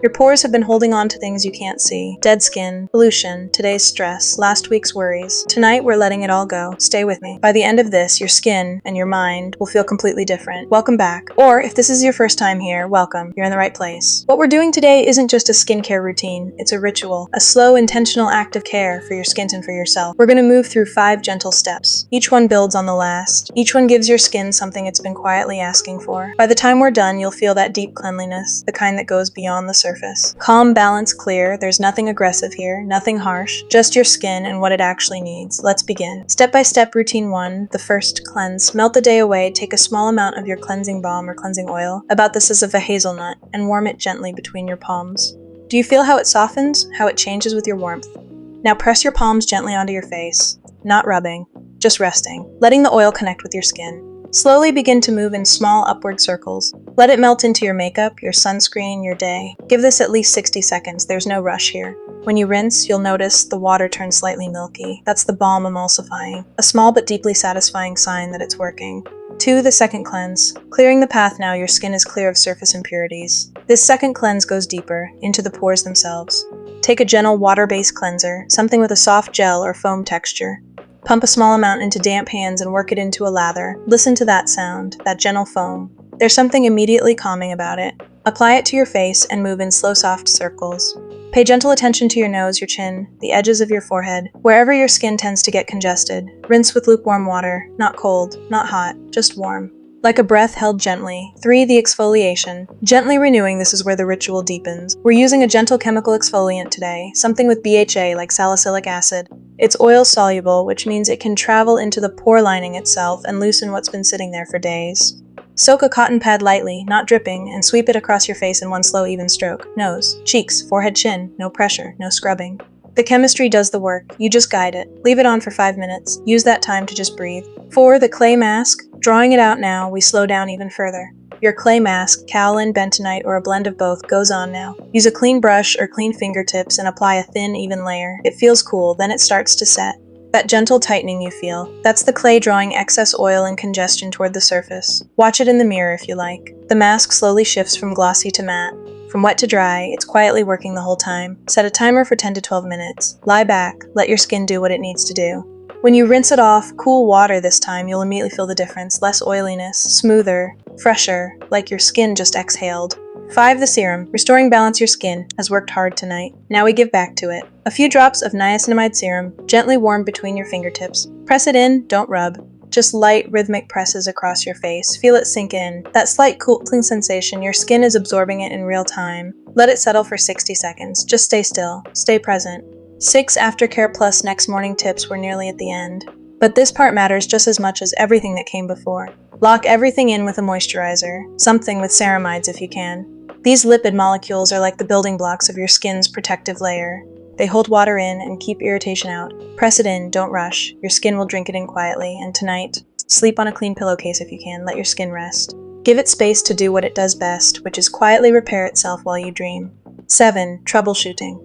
Your pores have been holding on to things you can't see. Dead skin, pollution, today's stress, last week's worries. Tonight, we're letting it all go. Stay with me. By the end of this, your skin and your mind will feel completely different. Welcome back. Or, if this is your first time here, welcome. You're in the right place. What we're doing today isn't just a skincare routine. It's a ritual. A slow, intentional act of care for your skin and for yourself. We're going to move through 5 gentle steps. Each one builds on the last. Each one gives your skin something it's been quietly asking for. By the time we're done, you'll feel that deep cleanliness, the kind that goes beyond the surface. Calm, balanced, clear. There's nothing aggressive here, nothing harsh, just your skin and what it actually needs. Let's begin. Step-by-step routine 1, the first, cleanse. Melt the day away, take a small amount of your cleansing balm or cleansing oil, about the size of a hazelnut, and warm it gently between your palms. Do you feel how it softens, how it changes with your warmth? Now press your palms gently onto your face, not rubbing, just resting, letting the oil connect with your skin. Slowly begin to move in small upward circles. Let it melt into your makeup, your sunscreen, your day. Give this at least 60 seconds, there's no rush here. When you rinse, you'll notice the water turns slightly milky. That's the balm emulsifying, a small but deeply satisfying sign that it's working. 2, the second cleanse. Clearing the path now, your skin is clear of surface impurities. This second cleanse goes deeper, into the pores themselves. Take a gentle water-based cleanser, something with a soft gel or foam texture. Pump a small amount into damp hands and work it into a lather. Listen to that sound, that gentle foam. There's something immediately calming about it. Apply it to your face and move in slow, soft circles. Pay gentle attention to your nose, your chin, the edges of your forehead, wherever your skin tends to get congested. Rinse with lukewarm water, not cold, not hot, just warm. Like a breath held gently. 3, the exfoliation. Gently renewing, this is where the ritual deepens. We're using a gentle chemical exfoliant today, something with BHA like salicylic acid. It's oil soluble, which means it can travel into the pore lining itself and loosen what's been sitting there for days. Soak a cotton pad lightly, not dripping, and sweep it across your face in one slow, even stroke. Nose, cheeks, forehead, chin. No pressure, no scrubbing. The chemistry does the work. You just guide it. Leave it on for 5 minutes. Use that time to just breathe. 4, the clay mask. Drawing it out now, we slow down even further. Your clay mask, kaolin, bentonite, or a blend of both, goes on now. Use a clean brush or clean fingertips and apply a thin, even layer. It feels cool, then it starts to set. That gentle tightening you feel, that's the clay drawing excess oil and congestion toward the surface. Watch it in the mirror if you like. The mask slowly shifts from glossy to matte. From wet to dry, it's quietly working the whole time. Set a timer for 10 to 12 minutes. Lie back, let your skin do what it needs to do. When you rinse it off, cool water this time, you'll immediately feel the difference. Less oiliness, smoother, fresher, like your skin just exhaled. 5, the serum. Restoring balance your skin has worked hard tonight. Now we give back to it. A few drops of niacinamide serum, gently warm between your fingertips. Press it in, don't rub. Just light, rhythmic presses across your face. Feel it sink in. That slight cooling sensation, your skin is absorbing it in real time. Let it settle for 60 seconds. Just stay still. Stay present. 6 Aftercare Plus next morning tips. We're nearly at the end. But this part matters just as much as everything that came before. Lock everything in with a moisturizer. Something with ceramides if you can. These lipid molecules are like the building blocks of your skin's protective layer. They hold water in and keep irritation out. Press it in, don't rush. Your skin will drink it in quietly, and tonight, sleep on a clean pillowcase if you can. Let your skin rest. Give it space to do what it does best, which is quietly repair itself while you dream. 7 Troubleshooting.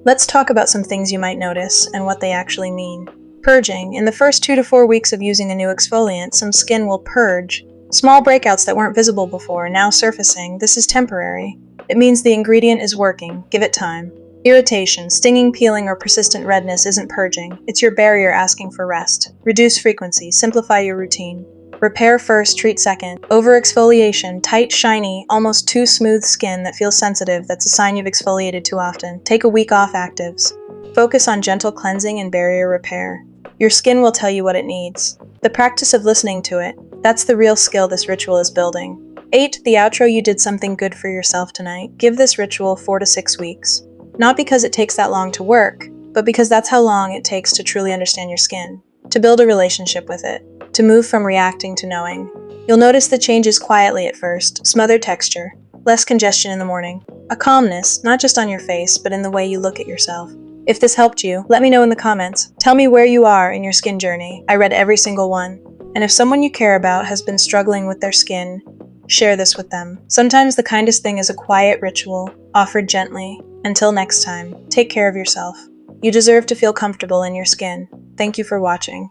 Let's talk about some things you might notice and what they actually mean. Purging. In the first 2 to 4 weeks of using a new exfoliant, some skin will purge. Small breakouts that weren't visible before, now surfacing. This is temporary. It means the ingredient is working. Give it time. Irritation, stinging, peeling, or persistent redness isn't purging. It's your barrier asking for rest. Reduce frequency. Simplify your routine. Repair first, treat second. Over-exfoliation, tight, shiny, almost too smooth skin that feels sensitive, that's a sign you've exfoliated too often. Take a week off actives. Focus on gentle cleansing and barrier repair. Your skin will tell you what it needs. The practice of listening to it, that's the real skill this ritual is building. 8 The outro. You did something good for yourself tonight. Give this ritual 4 to 6 weeks. Not because it takes that long to work, but because that's how long it takes to truly understand your skin, to build a relationship with it, to move from reacting to knowing. You'll notice the changes quietly at first, smothered texture, less congestion in the morning, a calmness, not just on your face, but in the way you look at yourself. If this helped you, let me know in the comments. Tell me where you are in your skin journey. I read every single one. And if someone you care about has been struggling with their skin, share this with them. Sometimes the kindest thing is a quiet ritual, offered gently. Until next time, take care of yourself. You deserve to feel comfortable in your skin. Thank you for watching.